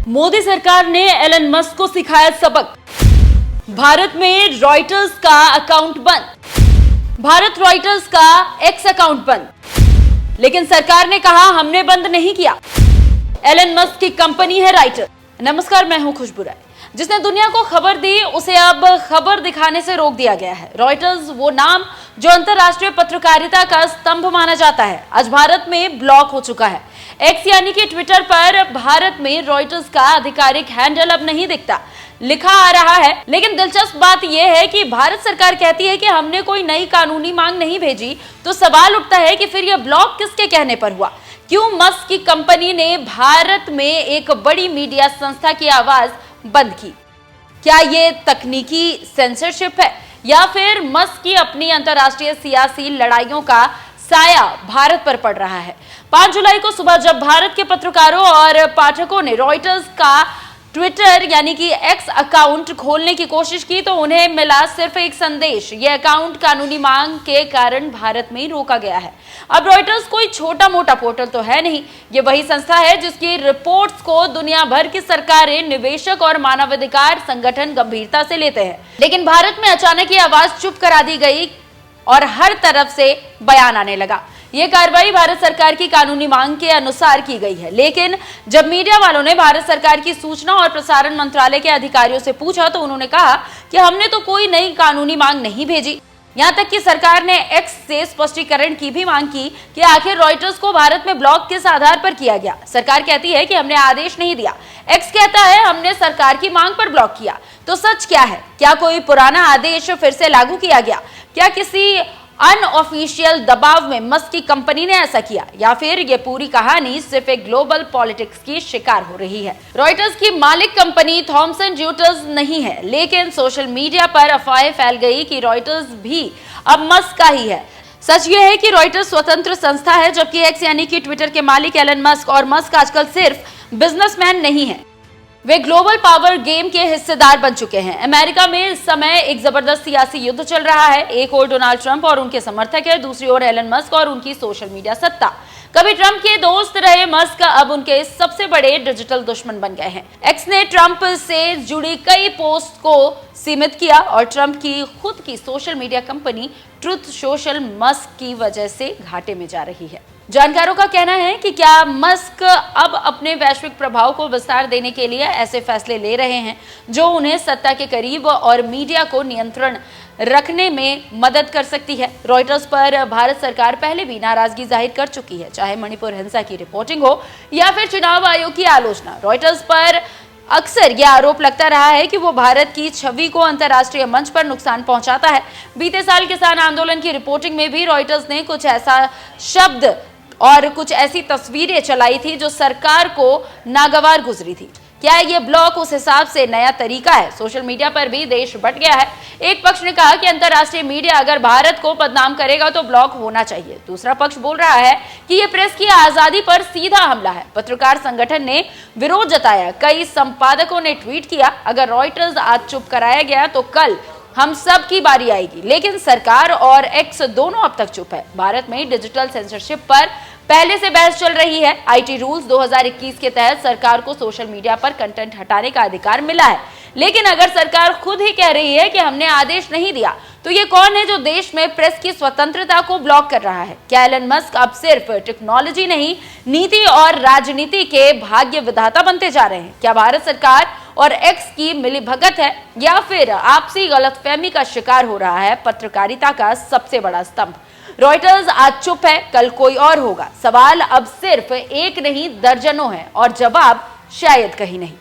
मोदी सरकार ने Elon Musk को सिखाया सबक। भारत में रॉयटर्स का अकाउंट बंद। भारत रॉयटर्स का एक्स अकाउंट बंद, लेकिन सरकार ने कहा हमने बंद नहीं किया। एलन मस्क की कंपनी है राइटर। नमस्कार, मैं हूं खुशबू राय। जिसने दुनिया को खबर दी उसे अब खबर दिखाने से रोक दिया गया है। रॉयटर्स, वो नाम जो अंतरराष्ट्रीय पत्रकारिता का स्तंभ माना जाता है, आज भारत में ब्लॉक हो चुका है। एक्स यानी कि ट्विटर पर भारत में रॉयटर्स का आधिकारिक हैंडल अब नहीं दिखता, लिखा आ रहा है। लेकिन दिलचस्प बात यह है कि भारत सरकार कहती है कि हमने कोई नई कानूनी मांग नहीं भेजी, तो सवाल उठता है कि फिर यह ब्लॉक किसके कहने पर हुआ? क्यों मस्क की कंपनी ने भारत में एक बड़ी मीडिया संस्था की आवाज बंद की? क्या ये तकनीकी सेंसरशिप है या फिर मस्क की अपनी अंतरराष्ट्रीय सियासी लड़ाइयों का साया भारत पर पड़ रहा है? 5 जुलाई को सुबह जब भारत के पत्रकारों और पाठकों ने रॉयटर्स का ट्विटर यानी कि एक्स अकाउंट खोलने की कोशिश की तो उन्हें मिला सिर्फ एक संदेश, यह अकाउंट कानूनी मांग के कारण भारत में रोका गया है। अब रॉयटर्स कोई छोटा मोटा पोर्टल तो है नहीं, ये वही संस्था है जिसकी रिपोर्ट्स को दुनिया भर की सरकारें, निवेशक और मानवाधिकार संगठन गंभीरता से लेते हैं। लेकिन भारत में अचानक ये आवाज चुप करा दी गई और हर तरफ से बयान आने लगा। यह कार्रवाई भारत सरकार की कानूनी मांग के अनुसार की गई है, लेकिन जब मीडिया वालों ने भारत सरकार की सूचना और प्रसारण मंत्रालय के अधिकारियों से पूछा तो उन्होंने कहा कि हमने तो कोई नई कानूनी मांग नहीं भेजी। यहां तक कि सरकार ने एक्स से स्पष्टीकरण की भी मांग की कि आखिर रॉयटर्स को भारत में ब्लॉक किस आधार पर किया गया। सरकार कहती है कि हमने आदेश नहीं दिया, एक्स कहता है हमने सरकार की मांग पर ब्लॉक किया। तो सच क्या है? क्या कोई पुराना आदेश फिर से लागू किया गया? क्या किसी अनऑफिशियल दबाव में मस्क की कंपनी ने ऐसा किया, या फिर ये पूरी कहानी सिर्फ एक ग्लोबल पॉलिटिक्स की शिकार हो रही है? रॉयटर्स की मालिक कंपनी थॉमसन रॉयटर्स नहीं है, लेकिन सोशल मीडिया पर अफवाहें फैल गई कि रॉयटर्स भी अब मस्क का ही है। सच यह है कि रॉयटर्स स्वतंत्र संस्था है, जबकि एक्स यानी कि ट्विटर के मालिक एलन मस्क, और मस्क आजकल सिर्फ बिजनेसमैन नहीं है, वे ग्लोबल पावर गेम के हिस्सेदार बन चुके हैं। अमेरिका में इस समय एक जबरदस्त सियासी युद्ध चल रहा है। एक ओर डोनाल्ड ट्रंप और उनके समर्थक है, दूसरी ओर एलन मस्क और उनकी सोशल मीडिया सत्ता। कभी ट्रंप के दोस्त रहे मस्क अब उनके सबसे बड़े डिजिटल दुश्मन बन गए हैं। एक्स ने ट्रंप से जुड़ी कई पोस्ट को सीमित किया और ट्रंप की खुद की social media company truth social Musk की वजह से घाटे में जा रही है। जानकारों का कहना है कि क्या मस्क अब अपने वैश्विक प्रभाव को विस्तार देने के लिए ऐसे फैसले ले रहे हैं जो उन्हें सत्ता के करीब और मीडिया को नियंत्रण रखने में मदद कर सकती है। रॉयटर्स पर भारत सरकार पहले भी नाराजगी जाहिर कर चुकी है, चाहे मणिपुर हिंसा की रिपोर्टिंग हो या फिर चुनाव आयोग की आलोचना। रॉयटर्स पर अक्सर यह आरोप लगता रहा है कि वो भारत की छवि को अंतर्राष्ट्रीय मंच पर नुकसान पहुंचाता है। बीते साल किसान आंदोलन की रिपोर्टिंग में भी रॉयटर्स ने कुछ ऐसा शब्द और कुछ ऐसी तस्वीरें चलाई थी जो सरकार को नागवार गुजरी थी। क्या ये ब्लॉक उस हिसाब से नया तरीका है? सोशल मीडिया पर भी देश बंट गया है। एक पक्ष ने कहा कि अंतर्राष्ट्रीय मीडिया अगर भारत को बदनाम करेगा तो ब्लॉक होना चाहिए। दूसरा पक्ष बोल रहा है कि ये प्रेस की आजादी पर सीधा हमला है। पत्रकार संगठन ने विरोध जताया, कई संपादकों ने ट्वीट किया, अगर रॉयटर्स आज चुप कराया गया तो कल हम सब की बारी आएगी। लेकिन सरकार और एक्स दोनों अब तक चुप है। भारत में डिजिटल सेंसरशिप पर पहले से बहस चल रही है। आईटी रूल्स 2021 के तहत सरकार को सोशल मीडिया पर कंटेंट हटाने का अधिकार मिला है, लेकिन अगर सरकार खुद ही कह रही है कि हमने आदेश नहीं दिया, तो ये कौन है जो देश में प्रेस की स्वतंत्रता को ब्लॉक कर रहा है? क्या एलन मस्क अब सिर्फ टेक्नोलॉजी नहीं, नीति और राजनीति के भाग्य विधाता बनते जा रहे हैं? क्या भारत सरकार और एक्स की मिलीभगत है या फिर आपसी गलतफहमी का शिकार हो रहा है पत्रकारिता का सबसे बड़ा स्तंभ? रॉयटर्स आज चुप है, कल कोई और होगा। सवाल अब सिर्फ एक नहीं, दर्जनों है और जवाब शायद कहीं नहीं।